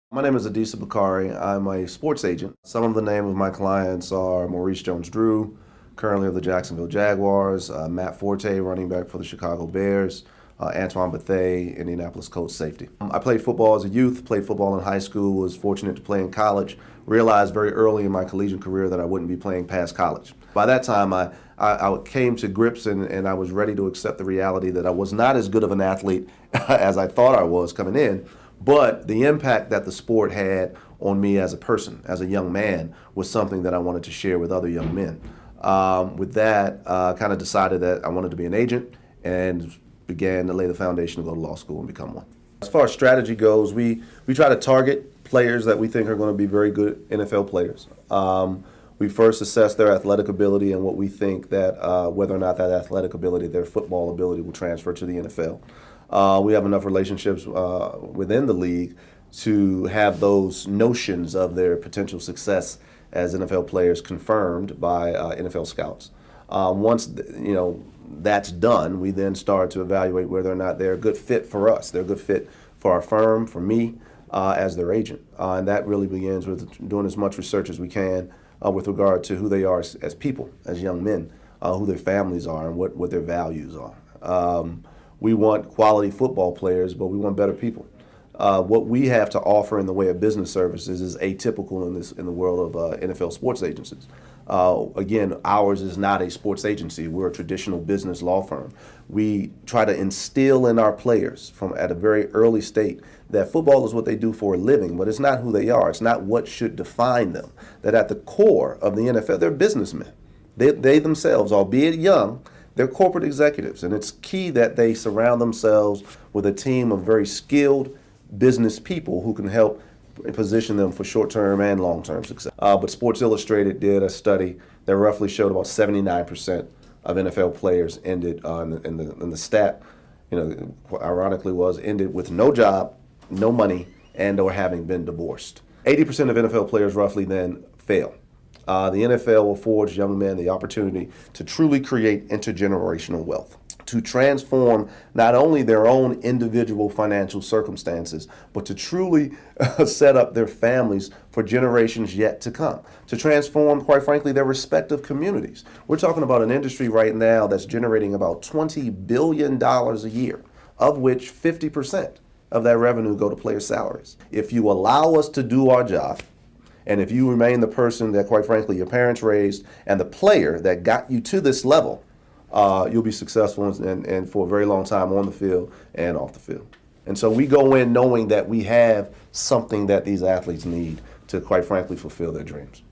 My name is Adisa Bakari. I'm a sports agent. Some of the name of my clients are Maurice Jones-Drew, currently of the Jacksonville Jaguars, Matt Forte, running back for the Chicago Bears, Antoine Bethea, Indianapolis Colts safety. I played football as a youth, played football in high school, was fortunate to play in college, realized very early in my collegiate career that I wouldn't be playing past college. By that time, I came to grips and I was ready to accept the reality that I was not as good of an athlete as I thought I was coming in. But the impact that the sport had on me as a person, as a young man, was something that I wanted to share with other young men. With that, I kind of decided that I wanted to be an agent and began to lay the foundation to go to law school and become one. As far as strategy goes, we try to target players that we think are going to be very good NFL players. We first assess their athletic ability and what we think that whether or not that athletic ability, their football ability, will transfer to the NFL. We have enough relationships within the league to have those notions of their potential success as NFL players confirmed by NFL scouts. Once that's done, we then start to evaluate whether or not they're a good fit for us. They're a good fit for our firm, for me, as their agent. And that really begins with doing as much research as we can with regard to who they are as people, as young men, who their families are, and what their values are. We want quality football players, but we want better people. What we have to offer in the way of business services is atypical in the world of NFL sports agencies. Again, ours is not a sports agency. We're a traditional business law firm. We try to instill in our players from at a very early state that football is what they do for a living, but it's not who they are. It's not what should define them. That at the core of the NFL, they're businessmen. They themselves, albeit young, they're corporate executives, and it's key that they surround themselves with a team of very skilled business people who can help position them for short-term and long-term success. But Sports Illustrated did a study that roughly showed about 79% of NFL players ended in the stat, ironically ended with no job, no money, and or having been divorced. 80% of NFL players roughly then fail. The NFL affords young men the opportunity to truly create intergenerational wealth, to transform not only their own individual financial circumstances, but to truly set up their families for generations yet to come, to transform, quite frankly, their respective communities. We're talking about an industry right now that's generating about $20 billion a year, of which 50% of that revenue go to player salaries. If you allow us to do our job, and if you remain the person that, quite frankly, your parents raised and the player that got you to this level, you'll be successful and for a very long time on the field and off the field. And so we go in knowing that we have something that these athletes need to, quite frankly, fulfill their dreams.